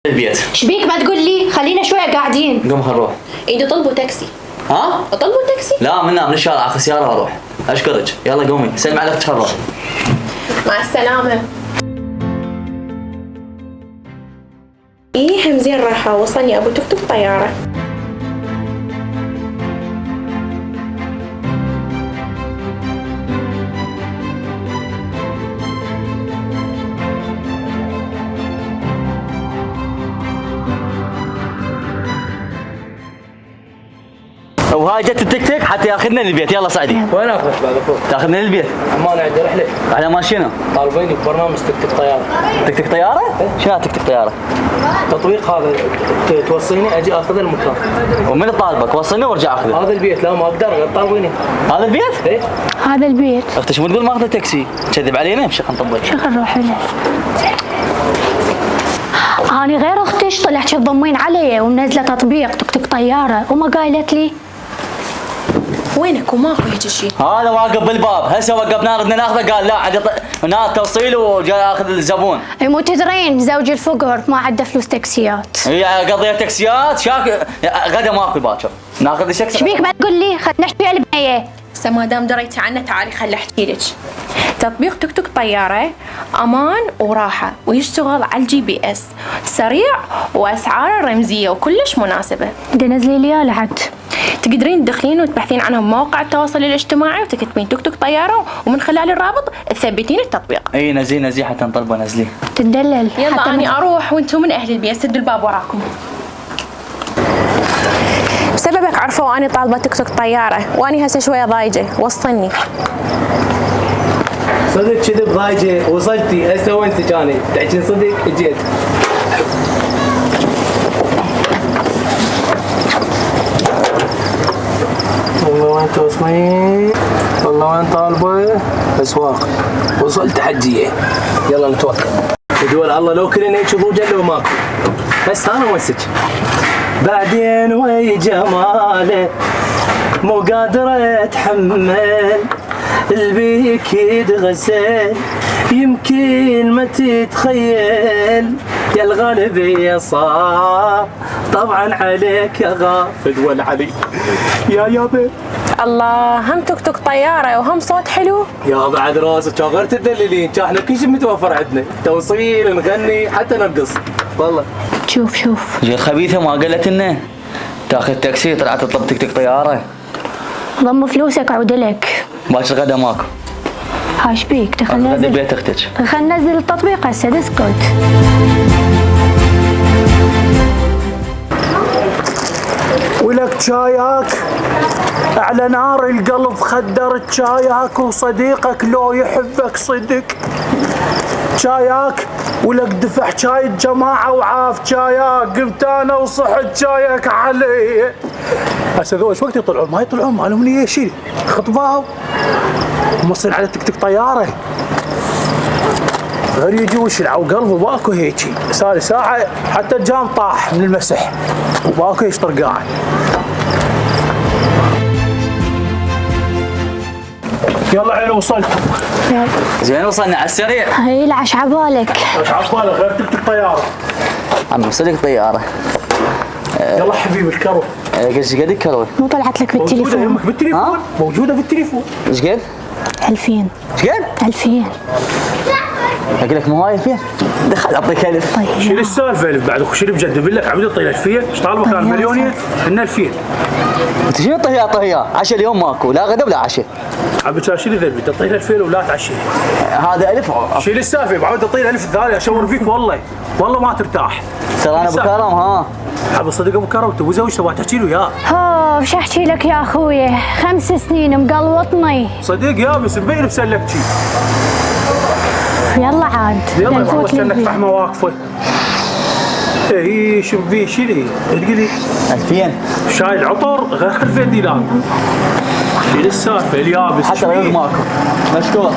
البيت. شبيك ما تقول لي؟ خلينا شوي قاعدين. قوم خل نروح. ايدي طلبوا تاكسي. ها؟ طلبوا تاكسي؟ لا من الشارع اخذ سياره واروح. اشكرك. يلا قومي سلم على اختك خل. مع السلامة. ايه همزين رايحة، وصلني ابو توك توك طيارة. وهاي جت التيك تيك حتى ياخذنا للبيت. يلا صعدي. وين اخذك بعد اخوك؟ تاخذنا للبيت. عمان عندي رحله. على ما شنو؟ طالبيني ببرنامج تك تك طياره. تك تك طياره؟ شنو تك تك طياره؟ تطبيق هذا توصيني اجي اخذ المكان. ومن طالبك؟ وصلني وارجع اخذه. هذا البيت لا ما اقدر غير طالبيني. هذا البيت؟ ايه هذا البيت. اختي شو تقول ما اخذ تاكسي؟ تكذب علينا بشق نطبق. شو نروح له؟ أنا غير أختش طلعت تضمين علي ومنزلة تطبيق تك تك طيارة وما قالت لي. وينك وماكو هيك شيء؟ هذا واقف بالباب هسه وقفنا ردنا ناخذه قال لا عاد هنا توصيل وجاي اخذ الزبون. اي مو تدرين زوجي الفقر ما عنده فلوس تاكسيات. هي قضيه تاكسيات شاك غدا ماكل باكر ناخذ شكل. شبيك ما تقول لي خلنا نحكي على البنيه. هسه ما دام دريتي عنه تعالي خلي احكي لك. تطبيق توك توك طيارة امان وراحة ويشتغل على الجي بي اس، سريع واسعاره رمزية وكلش مناسبة. نزلي لي اياه لحد. تقدرين تدخلين وتبحثين عنها بمواقع التواصل الاجتماعي وتكتبين توك توك طيارة ومن خلال الرابط تثبتين التطبيق. اي نزلي حتى نطلبه نزلي. تدلل. يلا اني اروح وانتم من اهل البيت سدوا الباب وراكم. بسببك عرفوا اني طالبة توك توك طيارة واني هسه شوية ضايجة، وصلني. صدق كذب ضايجه وصلتي هسه وين سجاني؟ تحكين صدق اجيت. والله وين توصلين؟ والله وين طالبه؟ اسواق. وصلت حجيه. يلا نتوكل. ودول الله لو كلنا هيك ضوجه لو ماكو. بس انا وسج. بعدين وي جماله مو قادر اتحمل البيك يتغسل يمكن ما تتخيل يا الغالبية صار طبعا عليك يا غافل والعلي يا بيت. الله هم توك توك طيارة وهم صوت حلو. يا بعد راسك غير تدللين احنا كل شيء متوفر عندنا، توصيل نغني حتى نرقص. والله شوف جي الخبيثه ما قالت لنا تاخذ تاكسي طلعت تطلب تك تك طياره. ضم فلوسك عود لك. باكر غدا ماكو. هاي شبيك؟ غدا نزل بيت اختك. ننزل التطبيق هسه اسكت. ولك شاياك على نار القلب خدرت شاياك وصديقك لو يحبك صدق شاياك ولك دفع شاي الجماعة وعاف شاياك قمت انا وصحت شايك علي. هسه ذول ايش وقت يطلعون؟ ما يطلعون ما لهم نية شيء خطباو موصلين على تك تك طيارة غير يجي وش يلعبوا قلبه باكو هيجي صار ساعة حتى الجام طاح من المسح وباكو يشطر قاعد. يلا عيل وصلت. زين وصلنا على السريع. هي العش عبالك. ايش عبالك غير تك تك طيارة. عم صدق طياره. يلا حبيبي الكرو. ايش قد الكروي؟ مو طلعت لك موجودة بالتليفون؟ يمك بالتليفون. موجودة بالتليفون. ايش قد؟ 2000. ايش قد؟ 2000. اقول لك مو هاي 2000 دخل اعطيك 1000. طيب شيل السالفة اللي بعد شيل بجد بالله عبد الطيب 2000 ايش طالبك كان مليونية؟ إن 2000. انت شنو طهيها؟ عشاء اليوم ماكو لا غدا ولا عشاء. عبد شيل ذا البيت تعطيه 2000 ولا تعشي. هذا 1000. شيل السالفة بعود تعطيه 1000 الثانية اشاور فيك والله ما ترتاح. ترى انا ابو كرم ها. عبد الصديق ابو كرم تو زوجته تبغى تحكي له يا. هو شو احكي لك يا اخوي 5 سنين مقلوطني. صديق يابس مبين بسلك شي. يلا عاد يلا نفوت والله كانك للبيت. فحمه واقفه. اي شوف بيه شيلي تقولي 2000 شاي العطر غير 2000 دينار. شيل السالفه اليابس حتى غير ماكو. مشكور.